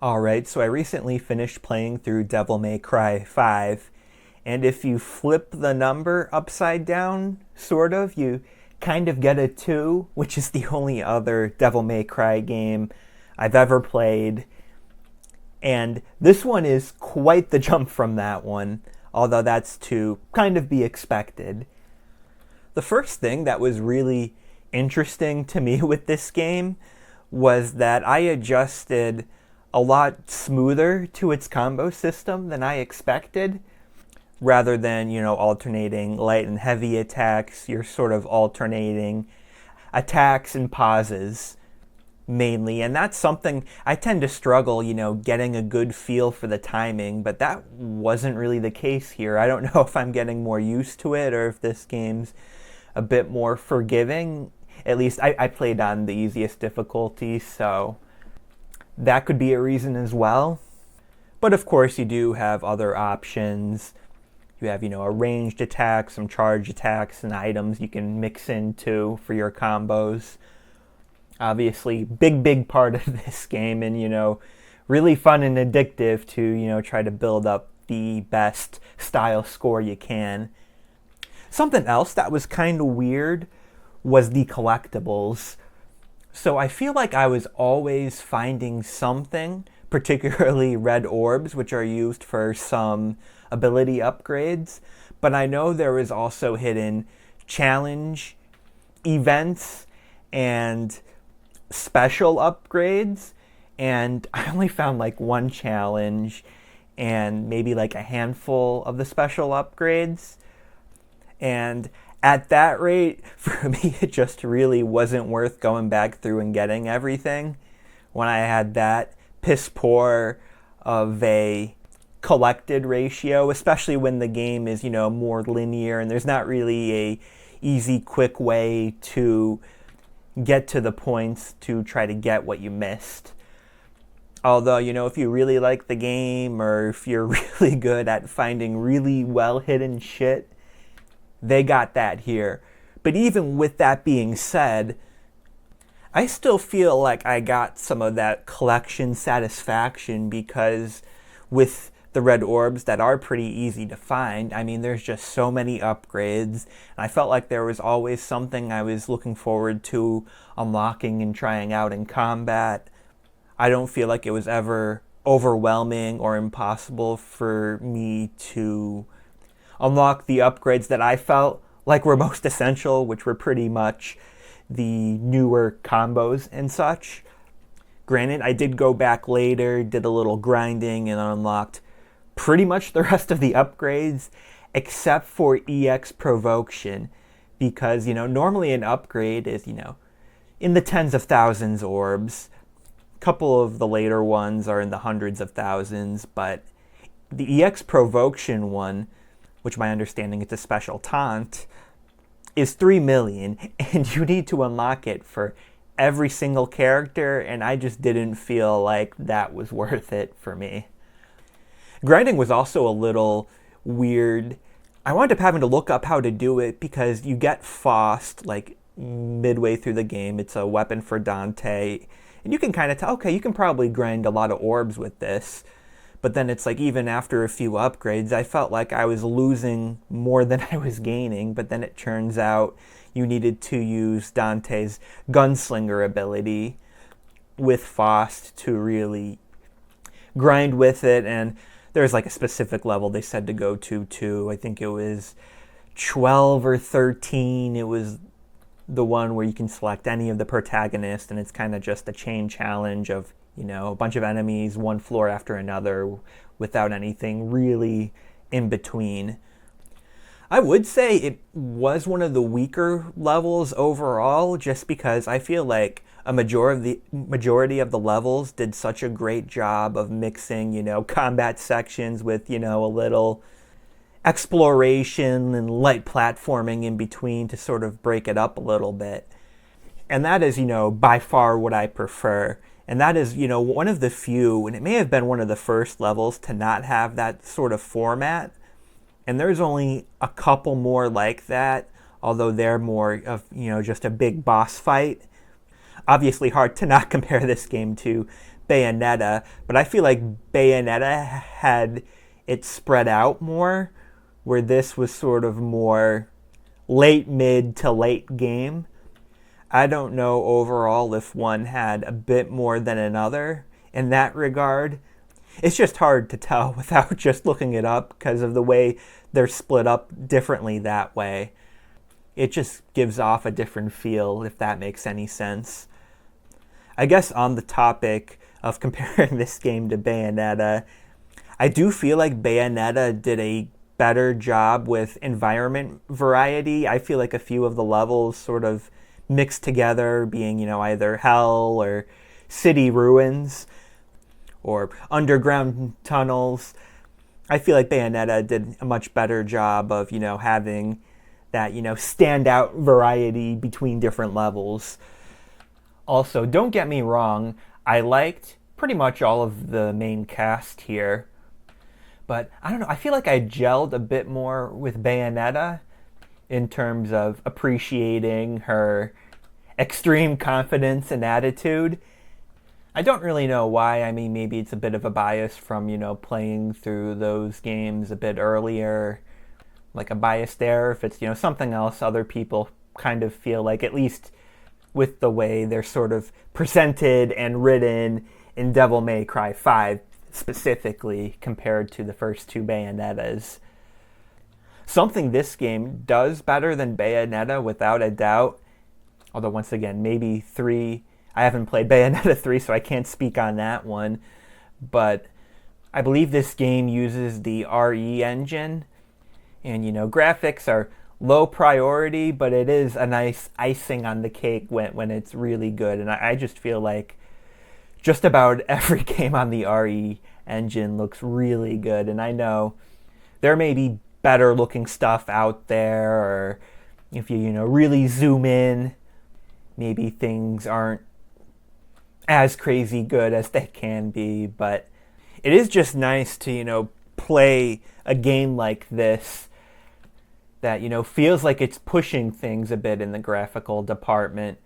Alright, so I recently finished playing through Devil May Cry 5, and if you flip the number upside down, sort of, you kind of get a 2, which is the only other Devil May Cry game I've ever played. And this one is quite the jump from that one, although that's to kind of be expected. The first thing that was really interesting to me with this game was that I adjusted a lot smoother to its combo system than I expected. Rather than, alternating light and heavy attacks, you're sort of alternating attacks and pauses mainly. And that's something I tend to struggle, getting a good feel for the timing, but that wasn't really the case here. I don't know if I'm getting more used to it or if this game's a bit more forgiving. At least I played on the easiest difficulty, so that could be a reason as well. But of course, you do have other options. You have, a ranged attack, some charge attacks, and items you can mix into for your combos. Obviously, big part of this game, and, really fun and addictive to, try to build up the best style score you can. Something else that was kind of weird was the collectibles. So I feel like I was always finding something, particularly red orbs, which are used for some ability upgrades. But I know there was also hidden challenge events and special upgrades. And I only found like one challenge and maybe like a handful of the special upgrades. And at that rate, for me, it just really wasn't worth going back through and getting everything when I had that piss poor of a collected ratio, especially when the game is, more linear and there's not really a easy, quick way to get to the points to try to get what you missed. Although, if you really like the game or if you're really good at finding really well hidden shit, they got that here. But even with that being said, I still feel like I got some of that collection satisfaction because with the red orbs that are pretty easy to find, there's just so many upgrades. And I felt like there was always something I was looking forward to unlocking and trying out in combat. I don't feel like it was ever overwhelming or impossible for me to unlock the upgrades that I felt like were most essential, which were pretty much the newer combos and such. Granted, I did go back later, did a little grinding, and unlocked pretty much the rest of the upgrades, except for EX Provocation, because, normally an upgrade is, in the tens of thousands orbs. A couple of the later ones are in the hundreds of thousands, but the EX Provocation one, which my understanding is a special taunt, is 3 million, and you need to unlock it for every single character, and I just didn't feel like that was worth it for me. Grinding was also a little weird. I wound up having to look up how to do it because you get Faust, like, midway through the game. It's a weapon for Dante, and you can kind of tell, okay, you can probably grind a lot of orbs with this. But then it's like even after a few upgrades, I felt like I was losing more than I was gaining. But then it turns out you needed to use Dante's gunslinger ability with Faust to really grind with it. And there's like a specific level they said to go to too. I think it was 12 or 13. It was the one where you can select any of the protagonists, and it's kind of just a chain challenge of a bunch of enemies, one floor after another, without anything really in between. I would say it was one of the weaker levels overall, just because I feel like a majority of the levels did such a great job of mixing, combat sections with, a little exploration and light platforming in between to sort of break it up a little bit. And that is, by far what I prefer. And that is, one of the few, and it may have been one of the first levels to not have that sort of format. And there's only a couple more like that, although they're more of, just a big boss fight. Obviously hard to not compare this game to Bayonetta, but I feel like Bayonetta had it spread out more, where this was sort of more late mid to late game. I don't know overall if one had a bit more than another in that regard. It's just hard to tell without just looking it up because of the way they're split up differently that way. It just gives off a different feel, if that makes any sense. I guess on the topic of comparing this game to Bayonetta, I do feel like Bayonetta did a better job with environment variety. I feel like a few of the levels sort of mixed together, being, either hell or city ruins or underground tunnels. I feel like Bayonetta did a much better job of, having that, standout variety between different levels. Also, don't get me wrong, I liked pretty much all of the main cast here. But I don't know, I feel like I gelled a bit more with Bayonetta in terms of appreciating her extreme confidence and attitude. I don't really know why. I mean, maybe it's a bit of a bias from, playing through those games a bit earlier, like a bias there. If it's, something else other people kind of feel like, at least with the way they're sort of presented and written in Devil May Cry 5 specifically compared to the first two Bayonettas. Something this game does better than Bayonetta without a doubt, although once again, maybe 3, I haven't played Bayonetta 3, so I can't speak on that one, but I believe this game uses the RE engine, and graphics are low priority, but it is a nice icing on the cake when it's really good, and I just feel like just about every game on the RE engine looks really good, and I know there may be better looking stuff out there, or if you really zoom in, maybe things aren't as crazy good as they can be, but it is just nice to, play a game like this that, feels like it's pushing things a bit in the graphical department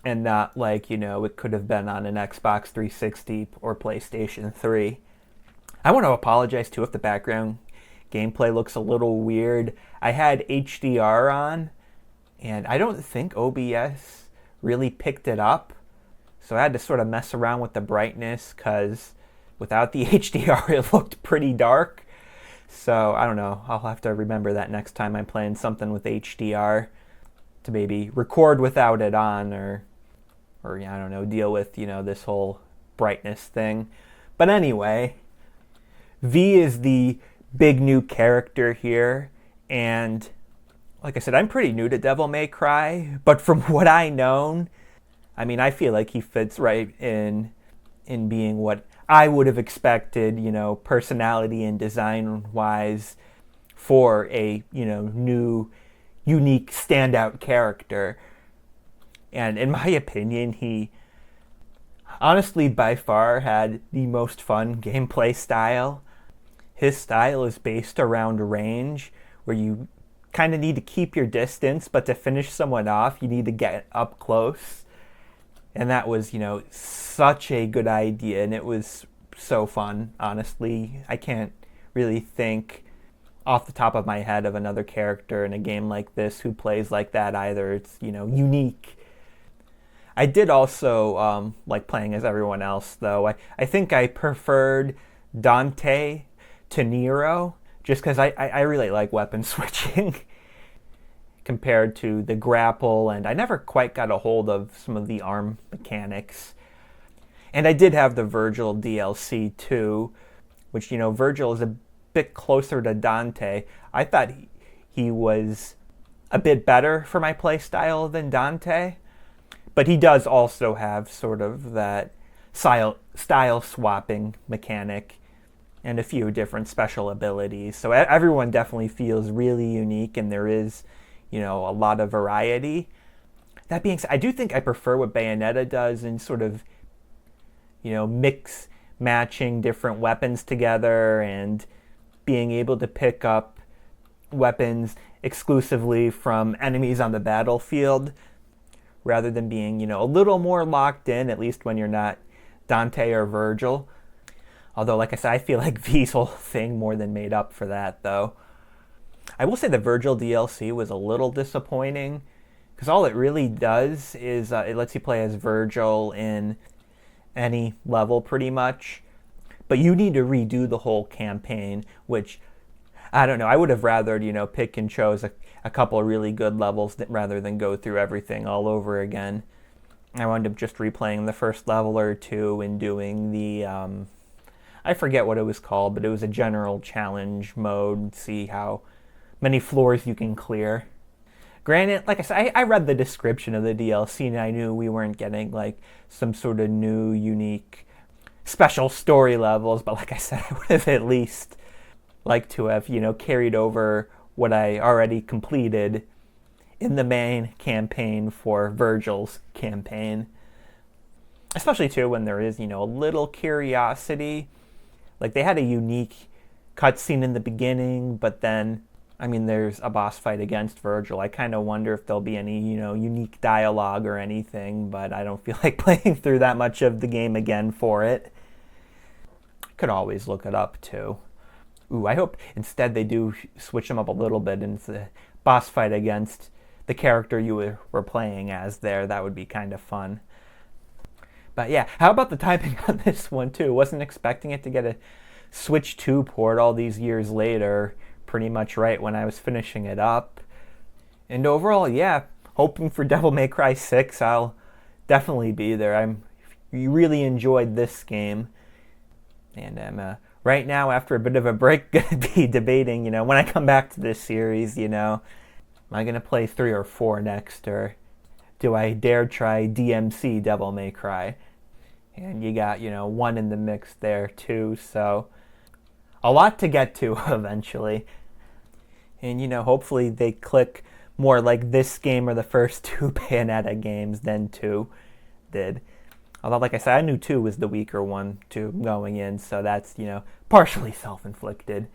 and not like, it could have been on an Xbox 360 or PlayStation 3. I want to apologize too if the background gameplay looks a little weird. I had HDR on, and I don't think OBS really picked it up. So I had to sort of mess around with the brightness because without the HDR it looked pretty dark. So I don't know, I'll have to remember that next time I'm playing something with HDR to maybe record without it on or I don't know, deal with, this whole brightness thing. But anyway, V is the big new character here, and like I said, I'm pretty new to Devil May Cry, but from what I know, I mean, I feel like he fits right in being what I would have expected, personality and design-wise for a, new, unique, standout character. And in my opinion, he honestly by far had the most fun gameplay style. His style is based around range, where you kind of need to keep your distance, but to finish someone off, you need to get up close. And that was, such a good idea, and it was so fun, honestly. I can't really think off the top of my head of another character in a game like this who plays like that either. It's, unique. I did also like playing as everyone else, though. I think I preferred Dante to Nero, just because I really like weapon switching compared to the grapple, and I never quite got a hold of some of the arm mechanics. And I did have the Virgil DLC too, which, Virgil is a bit closer to Dante. I thought he was a bit better for my playstyle than Dante, but he does also have sort of that style swapping mechanic and a few different special abilities. So everyone definitely feels really unique, and there is, a lot of variety. That being said, I do think I prefer what Bayonetta does in sort of, mix matching different weapons together and being able to pick up weapons exclusively from enemies on the battlefield rather than being, a little more locked in, at least when you're not Dante or Virgil. Although, like I said, I feel like V's whole thing more than made up for that, though. I will say the Virgil DLC was a little disappointing, because all it really does is it lets you play as Virgil in any level, pretty much. But you need to redo the whole campaign, which, I don't know, I would have rather, pick and chose a couple of really good levels rather than go through everything all over again. I wound up just replaying the first level or two and doing the, I forget what it was called, but it was a general challenge mode, see how many floors you can clear. Granted, like I said, I read the description of the DLC and I knew we weren't getting like some sort of new, unique, special story levels, but like I said, I would have at least liked to have, carried over what I already completed in the main campaign for Virgil's campaign. Especially too when there is, a little curiosity. Like they had a unique cutscene in the beginning, but then, there's a boss fight against Virgil. I kind of wonder if there'll be any, unique dialogue or anything, but I don't feel like playing through that much of the game again for it. Could always look it up too. Ooh, I hope instead they do switch them up a little bit and it's the boss fight against the character you were playing as there. That would be kind of fun. But yeah, how about the timing on this one too? Wasn't expecting it to get a Switch 2 port all these years later, pretty much right when I was finishing it up. And overall, yeah, hoping for Devil May Cry 6. I'll definitely be there. I'm really enjoyed this game. And I'm right now, after a bit of a break, going to be debating, when I come back to this series, am I going to play 3 or 4 next, or do I dare try DMC Devil May Cry? And you got, 1 in the mix there too, so a lot to get to eventually. And, hopefully they click more like this game or the first 2 Bayonetta games than 2 did. Although, like I said, I knew 2 was the weaker one too going in, so that's, partially self-inflicted.